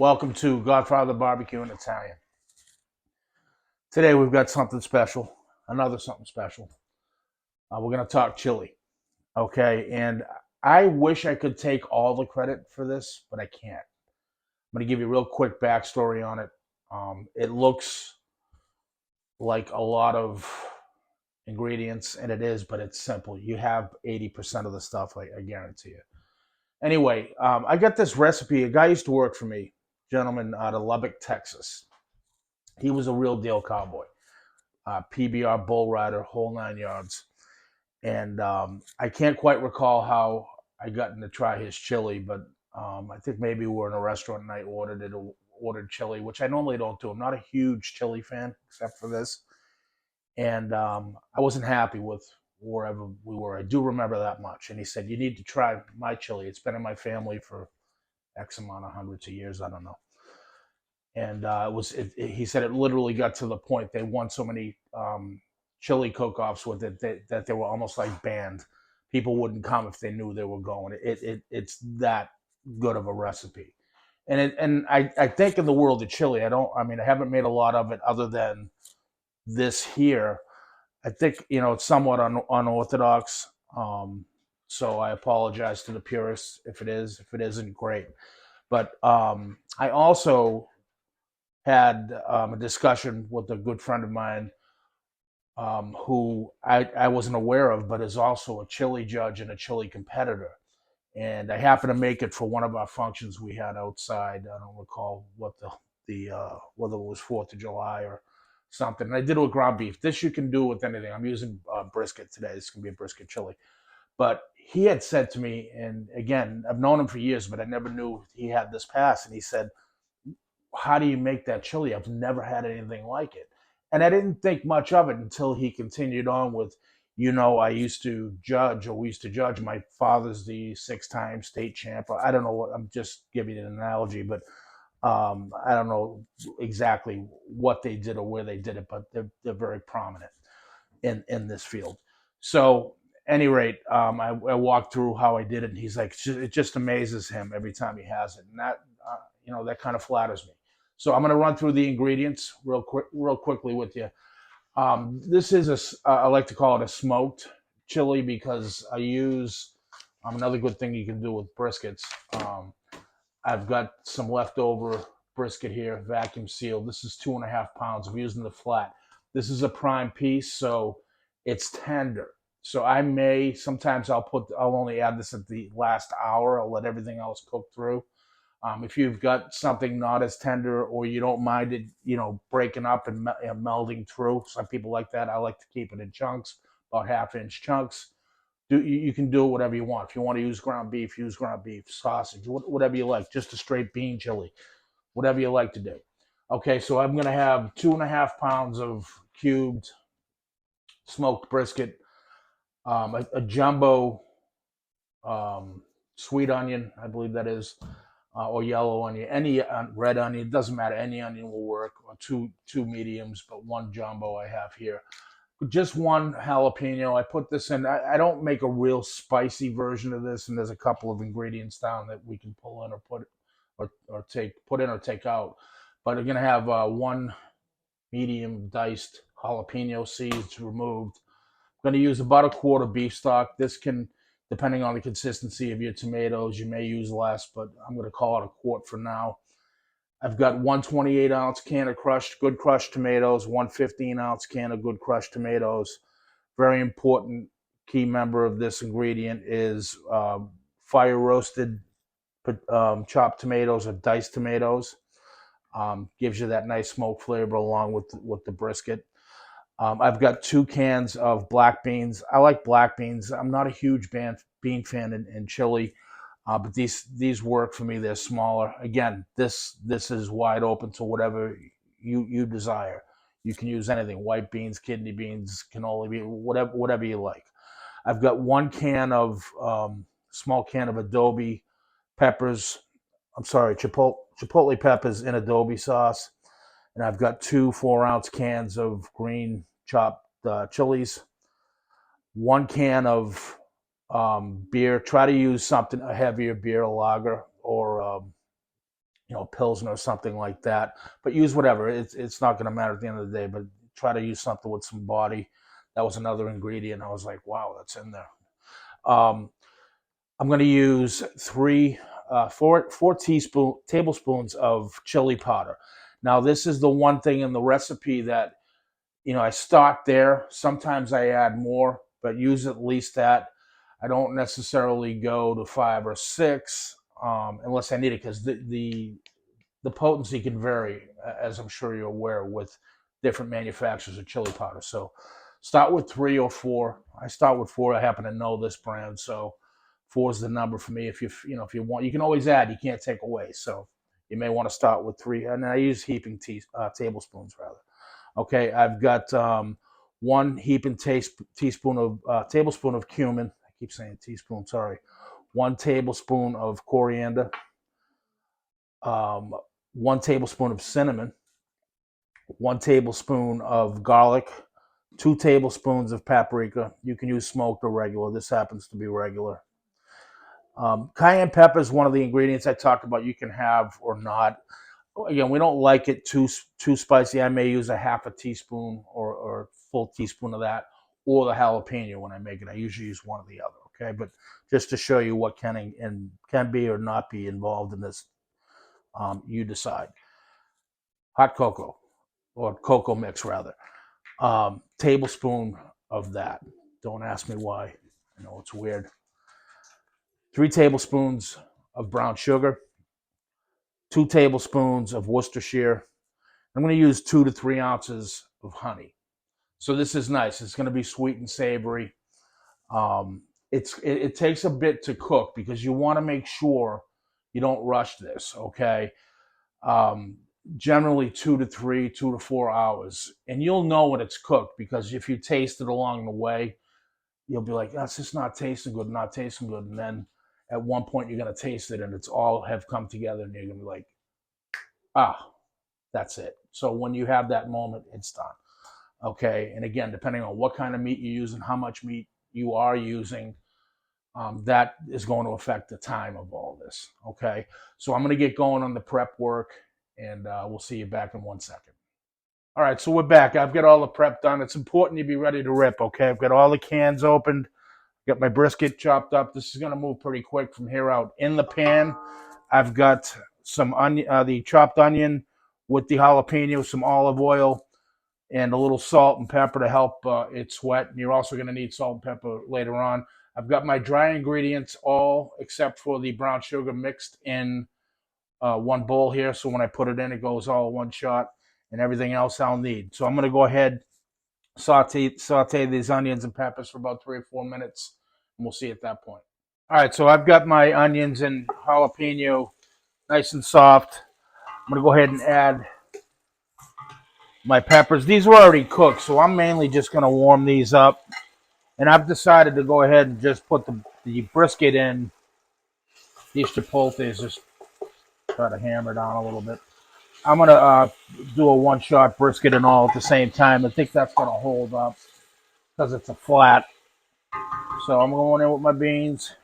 Welcome to Godfather Barbecue and Italian. Today we've got something special, another something special. We're going to talk chili, okay? And I wish I could take all the credit for this, but I can't. I'm going to give you a real quick backstory on it. It looks like a lot of ingredients, and it is, but it's simple. You have 80% of the stuff, I guarantee you. Anyway, I got this recipe. A guy used to work for me, gentleman out of Lubbock, Texas. He was a real deal cowboy. PBR bull rider, whole 9 yards. And I can't quite recall how I got to try his chili, but I think maybe we were in a restaurant and I ordered chili, which I normally don't do. I'm not a huge chili fan except for this, and I wasn't happy with wherever we were. I do remember that much. And he said, "You need to try my chili. It's been in my family for X amount of hundreds of years. I don't know." And he said it literally got to the point they won so many chili cook-offs with it that they were almost like banned. People wouldn't come if they knew they were going. It's that good of a recipe. And I think in the world of chili, I haven't made a lot of it other than this here. I think it's somewhat unorthodox. So I apologize to the purists if it is. If it isn't, great. But I also had a discussion with a good friend of mine who I wasn't aware of, but is also a chili judge and a chili competitor. And I happened to make it for one of our functions we had outside. I don't recall what the whether it was 4th of July or something. And I did it with ground beef. This you can do with anything. I'm using brisket today. This can be a brisket chili. But he had said to me, and again, I've known him for years, but I never knew he had this pass. And he said, "How do you make that chili? I've never had anything like it." And I didn't think much of it until he continued on with, I used to judge, or we used to judge. My father's the 6-time state champ. I don't know what, I'm just giving an analogy, but I don't know exactly what they did or where they did it, but they're very prominent in this field. So, any rate, I walked through how I did it, and he's like, it just amazes him every time he has it, and that kind of flatters me. So I'm going to run through the ingredients real quickly with you. This is I like to call it a smoked chili because I use another good thing you can do with briskets. I've got some leftover brisket here, vacuum sealed. This is 2.5 pounds. I'm using the flat. This is a prime piece, so it's tender. So sometimes I'll only add this at the last hour. I'll let everything else cook through. If you've got something not as tender, or you don't mind it, breaking up and melding through. Some people like that. I like to keep it in chunks, about half-inch chunks. You can do whatever you want. If you want to use ground beef, use ground beef, sausage, whatever you like. Just a straight bean chili, whatever you like to do. Okay, so I'm going to have 2.5 pounds of cubed smoked brisket, a jumbo sweet onion, I believe that is, or yellow onion, any red onion, it doesn't matter. Any onion will work, or two mediums, but one jumbo I have here. Just one jalapeno. I put this in. I don't make a real spicy version of this, and there's a couple of ingredients down that we can pull in or put in or take out. But I'm gonna have one medium diced jalapeno seeds removed. I'm going to use about a quart of beef stock. This can, depending on the consistency of your tomatoes, you may use less, but I'm going to call it a quart for now. I've got 1 28-ounce can of good crushed tomatoes, 1 15-ounce can of good crushed tomatoes. Very important key member of this ingredient is fire roasted chopped tomatoes or diced tomatoes. Gives you that nice smoke flavor along with the brisket. I've got 2 cans of black beans. I like black beans. I'm not a huge bean fan in chili, but these work for me. They're smaller. Again, this is wide open to whatever you desire. You can use anything: white beans, kidney beans, canola beans, whatever you like. I've got 1 can of small can of adobo peppers. I'm sorry, chipotle peppers in adobo sauce. And I've got 2 4-ounce cans of green chopped chilies, 1 can of beer. Try to use a heavier beer, a lager, or Pilsner or something like that. But use whatever. It's not going to matter at the end of the day. But try to use something with some body. That was another ingredient. I was like, wow, that's in there. Um, I'm going to use four tablespoons of chili powder. Now, this is the one thing in the recipe that I start there. Sometimes I add more, but use at least that. I don't necessarily go to 5 or 6 unless I need it, because the potency can vary, as I'm sure you're aware, with different manufacturers of chili powder. So start with 3 or 4. I start with 4. I happen to know this brand, so 4 is the number for me. If you want, you can always add. You can't take away. So you may want to start with 3, and I use heaping tablespoons rather. Okay, I've got 1 tablespoon of cumin. I keep saying teaspoon. Sorry. 1 tablespoon of coriander. Um, 1 tablespoon of cinnamon. 1 tablespoon of garlic. 2 tablespoons of paprika. You can use smoked or regular. This happens to be regular. Cayenne pepper is one of the ingredients I talked about. You can have or not. Again, we don't like it too spicy. I may use a half a teaspoon or full teaspoon of that, or the jalapeno when I make it. I usually use one or the other. Okay, but just to show you what can be or not be involved in this, you decide. Hot cocoa, or cocoa mix rather. Tablespoon of that. Don't ask me why. I know it's weird. 3 tablespoons of brown sugar. 2 tablespoons of Worcestershire. I'm going to use 2 to 3 ounces of honey. So this is nice. It's going to be sweet and savory. It takes a bit to cook because you want to make sure you don't rush this. Okay. Um, Generally 2 to 4 hours, and you'll know when it's cooked because if you taste it along the way, you'll be like, "That's just not tasting good, not tasting good," and then at one point you're going to taste it and it's all have come together, and you're going to be like, "Ah, that's it." So when you have that moment, it's done. Okay. And again, depending on what kind of meat you use and how much meat you are using, that is going to affect the time of all this. Okay. So I'm going to get going on the prep work, and we'll see you back in 1 second. All right. So we're back. I've got all the prep done. It's important you be ready to rip. Okay. I've got all the cans opened, got my brisket chopped up. This is going to move pretty quick from here out. In the pan, I've got some onion, the chopped onion with the jalapeno, some olive oil, and a little salt and pepper to help it sweat. And you're also going to need salt and pepper later on. I've got my dry ingredients all except for the brown sugar mixed in one bowl here. So when I put it in, it goes all one shot, and everything else I'll need. So I'm going to go ahead, saute these onions and peppers for about 3 or 4 minutes, and we'll see at that point. All right, so I've got my onions and jalapeno nice and soft. I'm going to go ahead and add my peppers. These were already cooked, so I'm mainly just going to warm these up. And I've decided to go ahead and just put the brisket in these chipotles, just try to hammer down a little bit. I'm going to do a one-shot brisket and all at the same time. I think that's going to hold up because it's a flat. So I'm going in with my beans.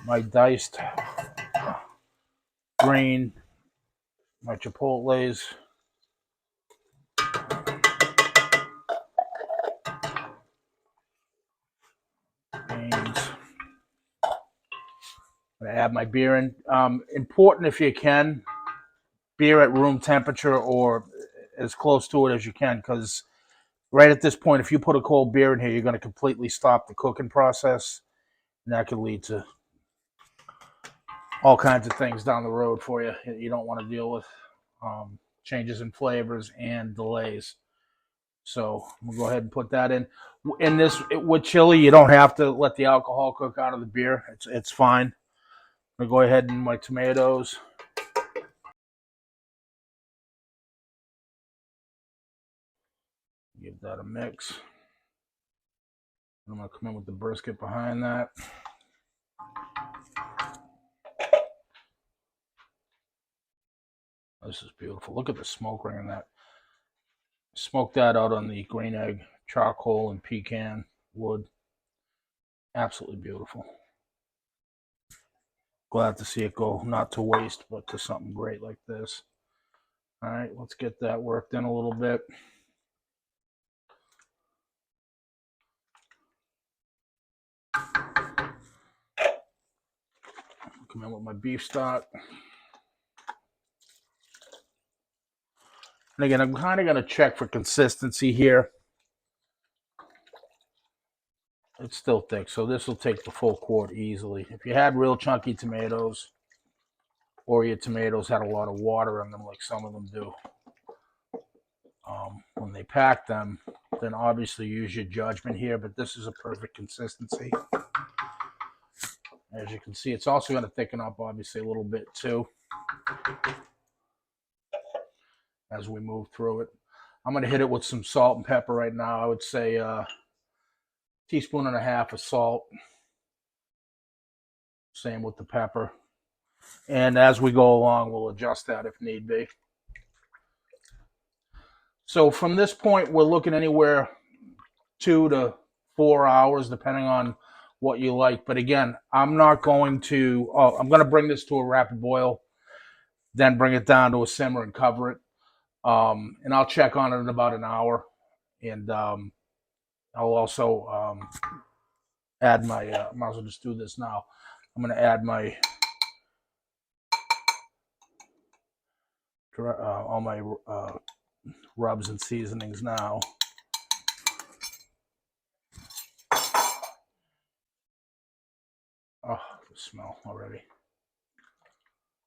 My diced green, my chipotles. Beans. I'm going to add my beer in. Important if you can, beer at room temperature or as close to it as you can, because right at this point, if you put a cold beer in here, you're going to completely stop the cooking process, and that could lead to all kinds of things down the road for you. You don't want to deal with changes in flavors and delays. So we'll go ahead and put that in. In this, with chili, you don't have to let the alcohol cook out of the beer. It's fine. I'm going to go ahead and my tomatoes. Give that a mix. I'm going to come in with the brisket behind that. This is beautiful. Look at the smoke ring in that. Smoke that out on the green egg, charcoal, and pecan wood. Absolutely beautiful. Glad to see it go not to waste, but to something great like this. All right, let's get that worked in a little bit. Come in with my beef stock. And again, I'm kind of going to check for consistency here. It's still thick, so this will take the full quart easily. If you had real chunky tomatoes, or your tomatoes had a lot of water in them, like some of them do, when they pack them, then obviously use your judgment here, but this is a perfect consistency. As you can see, it's also going to thicken up, obviously, a little bit too as we move through it. I'm going to hit it with some salt and pepper right now. I would say a teaspoon and a half of salt. Same with the pepper. And as we go along, we'll adjust that if need be. So from this point, we're looking anywhere 2 to 4 hours, depending on what you like. But again, I'm not going to, I'm going to bring this to a rapid boil, then bring it down to a simmer and cover it. And I'll check on it in about an hour. And I'll also add my, might as well just do this now. I'm going to add my, all my rubs and seasonings now. Oh, the smell already.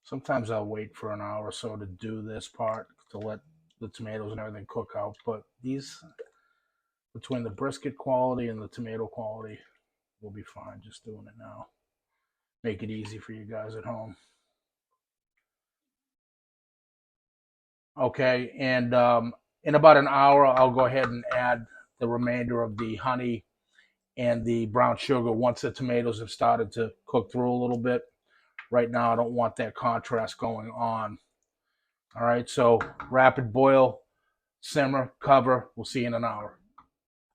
Sometimes I'll wait for an hour or so to do this part to let the tomatoes and everything cook out. But these, between the brisket quality and the tomato quality, we'll be fine just doing it now. Make it easy for you guys at home. Okay, and in about an hour, I'll go ahead and add the remainder of the honey and the brown sugar once the tomatoes have started to cook through a little bit. Right now, I don't want that contrast going on. All right, so rapid boil, simmer, cover. We'll see you in an hour.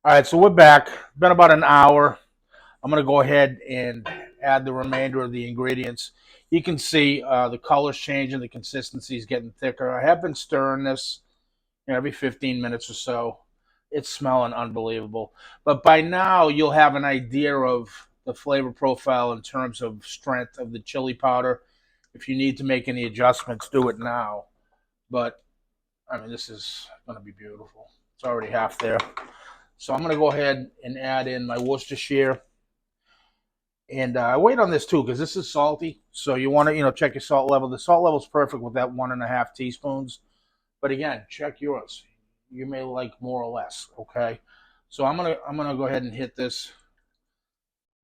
All right, so we're back. Been about an hour. I'm going to go ahead and add the remainder of the ingredients. You can see the color's changing, the consistency is getting thicker. I have been stirring this every 15 minutes or so. It's smelling unbelievable. But by now, you'll have an idea of the flavor profile in terms of strength of the chili powder. If you need to make any adjustments, do it now. But, I mean, this is going to be beautiful. It's already half there. So I'm going to go ahead and add in my Worcestershire. And I wait on this too because this is salty. So you want to, check your salt level. The salt level is perfect with that 1.5 teaspoons. But again, check yours. You may like more or less. Okay. So I'm gonna go ahead and hit this.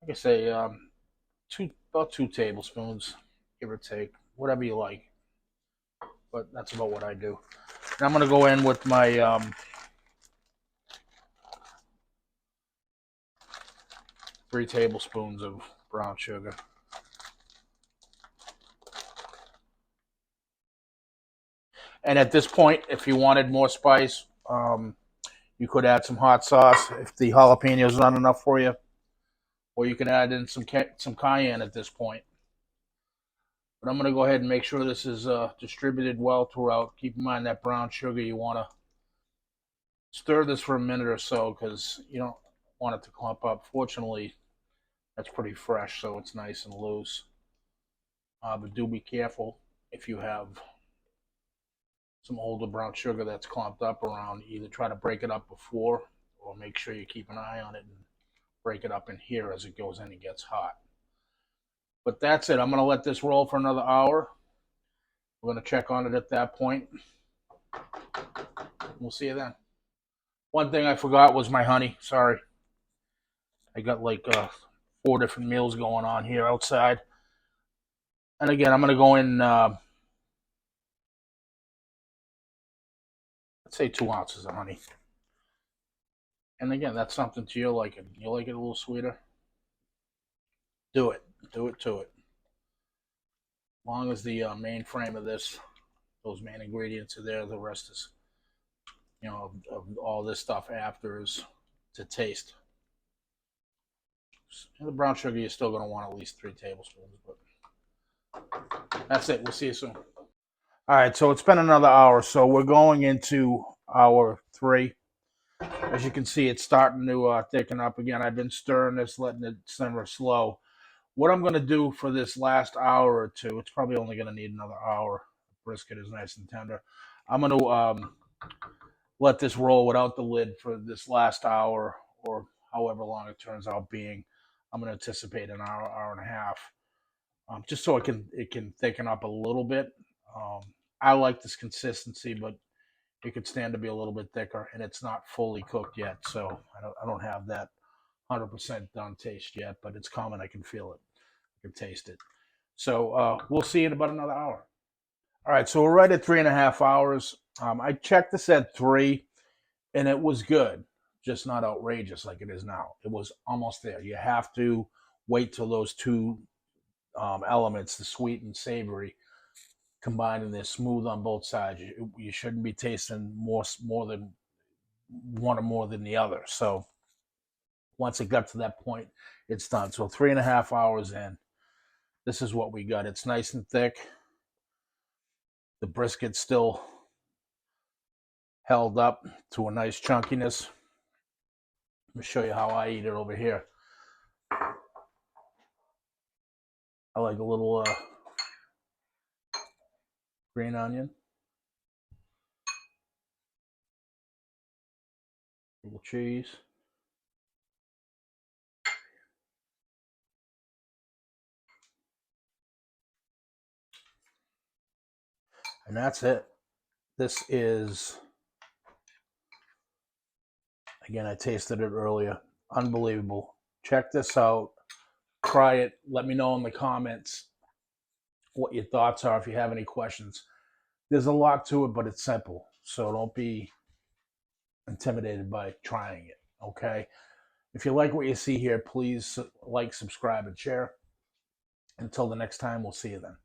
Like I say, about 2 tablespoons, give or take, whatever you like. But that's about what I do. And I'm gonna go in with my 3 tablespoons of brown sugar. And at this point, if you wanted more spice, you could add some hot sauce if the jalapeno is not enough for you, or you can add in some cayenne at this point. But I'm going to go ahead and make sure this is distributed well throughout. Keep in mind that brown sugar, you want to stir this for a minute or so because you don't want it to clump up. Fortunately, that's pretty fresh, so it's nice and loose. But do be careful if you have some older brown sugar that's clumped up around. Either try to break it up before or make sure you keep an eye on it and break it up in here as it goes in and gets hot. But that's it. I'm going to let this roll for another hour. We're going to check on it at that point. We'll see you then. One thing I forgot was my honey. Sorry. I got like 4 different meals going on here outside. And again, I'm going to go in, let's say 2 ounces of honey. And again, that's something to your liking. You like it a little sweeter? Do it. Do it to it. As long as the main frame of this, those main ingredients are there, the rest is, of all this stuff after is to taste. The brown sugar, you're still going to want at least 3 tablespoons. But that's it. We'll see you soon. All right, so it's been another hour. So we're going into hour 3. As you can see, it's starting to thicken up again. I've been stirring this, letting it simmer slow. What I'm going to do for this last hour or two, it's probably only going to need another hour. Brisket is nice and tender. I'm going to let this roll without the lid for this last hour or however long it turns out being. I'm going to anticipate an hour, hour and a half, just so it can thicken up a little bit. Um, I like this consistency, but it could stand to be a little bit thicker, and it's not fully cooked yet, so I don't have that 100% done taste yet, but it's coming. I can feel it. I can taste it. So we'll see in about another hour. All right, so we're right at 3.5 hours. I checked this at 3, and it was good, just not outrageous like it is now. It was almost there. You have to wait till those two elements, the sweet and savory, combined and they're smooth on both sides. You shouldn't be tasting more than one or more than the other. So once it got to that point, it's done. So 3.5 hours in, this is what we got. It's nice and thick. The brisket's still held up to a nice chunkiness. Let me show you how I eat it over here. I like a little green onion, a little cheese, and that's it. This is, again, I tasted it earlier. Unbelievable. Check this out. Try it. Let me know in the comments what your thoughts are if you have any questions. There's a lot to it, but it's simple. So don't be intimidated by trying it. Okay. If you like what you see here, please like, subscribe, and share. Until the next time, we'll see you then.